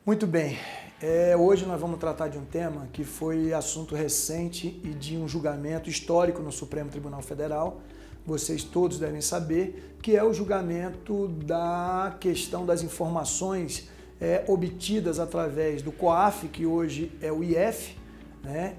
Muito bem, hoje nós vamos tratar de um tema que foi assunto recente e de um julgamento histórico no Supremo Tribunal Federal. Vocês todos devem saber que é o julgamento da questão das informações obtidas através do COAF, que hoje é o IF, né?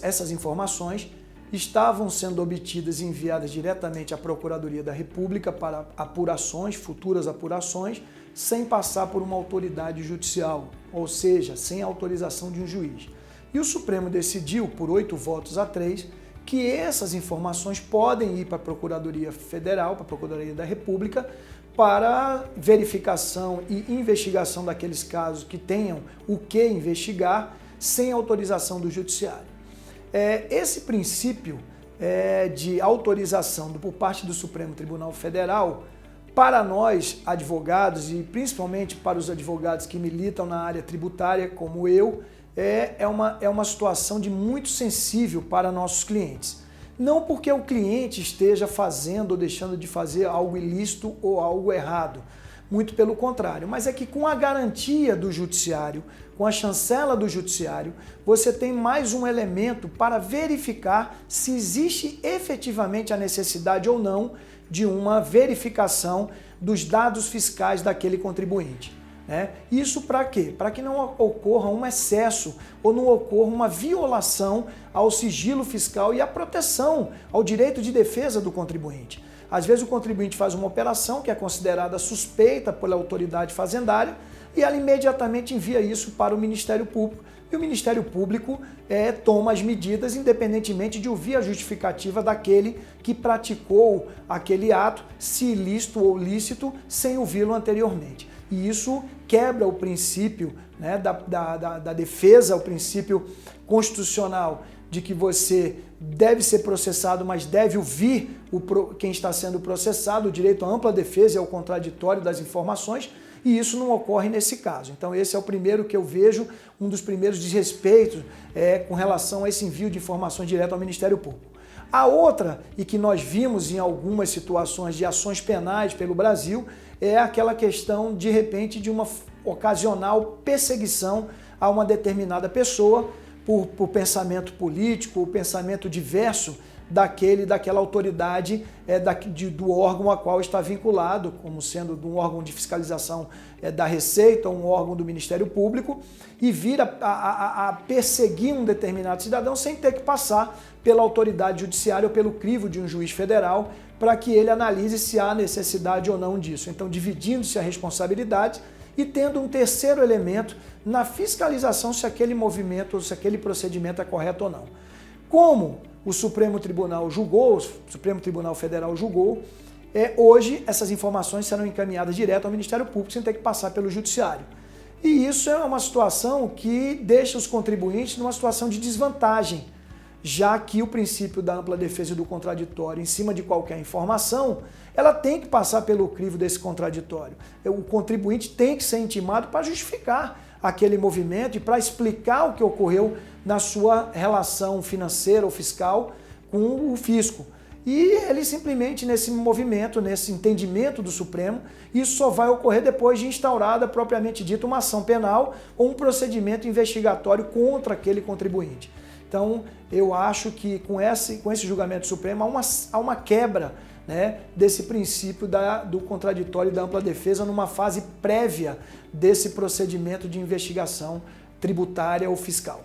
Essas informações estavam sendo obtidas e enviadas diretamente à Procuradoria da República para apurações, futuras apurações, sem passar por uma autoridade judicial, ou seja, sem autorização de um juiz. E o Supremo decidiu, por 8 votos a 3, que essas informações podem ir para a Procuradoria Federal, para a Procuradoria da República, para verificação e investigação daqueles casos que tenham o que investigar, sem autorização do Judiciário. Esse princípio de autorização por parte do Supremo Tribunal Federal, para nós advogados e principalmente para os advogados que militam na área tributária, como eu, é uma situação de muito sensível para nossos clientes. Não porque o cliente esteja fazendo ou deixando de fazer algo ilícito ou algo errado, muito pelo contrário, mas é que com a garantia do judiciário, com a chancela do judiciário, você tem mais um elemento para verificar se existe efetivamente a necessidade ou não de uma verificação dos dados fiscais daquele contribuinte. Isso para quê? Para que não ocorra um excesso ou não ocorra uma violação ao sigilo fiscal e à proteção, ao direito de defesa do contribuinte. Às vezes o contribuinte faz uma operação que é considerada suspeita pela autoridade fazendária e ela imediatamente envia isso para o Ministério Público. E o Ministério Público toma as medidas independentemente de ouvir a justificativa daquele que praticou aquele ato, se ilícito ou lícito, sem ouvi-lo anteriormente. E isso quebra o princípio da defesa, o princípio constitucional de que você deve ser processado, mas deve ouvir quem está sendo processado, o direito à ampla defesa e ao contraditório das informações, e isso não ocorre nesse caso. Então esse é o primeiro que eu vejo, um dos primeiros desrespeitos com relação a esse envio de informações direto ao Ministério Público. A outra, e que nós vimos em algumas situações de ações penais pelo Brasil, é aquela questão, de repente, de uma ocasional perseguição a uma determinada pessoa por pensamento político ou pensamento diverso daquela autoridade do órgão a qual está vinculado, como sendo de um órgão de fiscalização da Receita ou um órgão do Ministério Público, e vir a perseguir um determinado cidadão sem ter que passar pela autoridade judiciária ou pelo crivo de um juiz federal para que ele analise se há necessidade ou não disso. Então, dividindo-se a responsabilidade e tendo um terceiro elemento na fiscalização se aquele movimento ou se aquele procedimento é correto ou não. Como o Supremo Tribunal julgou, o Supremo Tribunal Federal julgou, hoje essas informações serão encaminhadas direto ao Ministério Público sem ter que passar pelo Judiciário. E isso é uma situação que deixa os contribuintes numa situação de desvantagem, já que o princípio da ampla defesa e do contraditório em cima de qualquer informação, ela tem que passar pelo crivo desse contraditório. O contribuinte tem que ser intimado para justificar aquele movimento e para explicar o que ocorreu na sua relação financeira ou fiscal com o fisco. E ele simplesmente, nesse movimento, nesse entendimento do Supremo, isso só vai ocorrer depois de instaurada, propriamente dita, uma ação penal ou um procedimento investigatório contra aquele contribuinte. Então, eu acho que com esse julgamento supremo há uma quebra desse princípio do contraditório e da ampla defesa numa fase prévia desse procedimento de investigação tributária ou fiscal.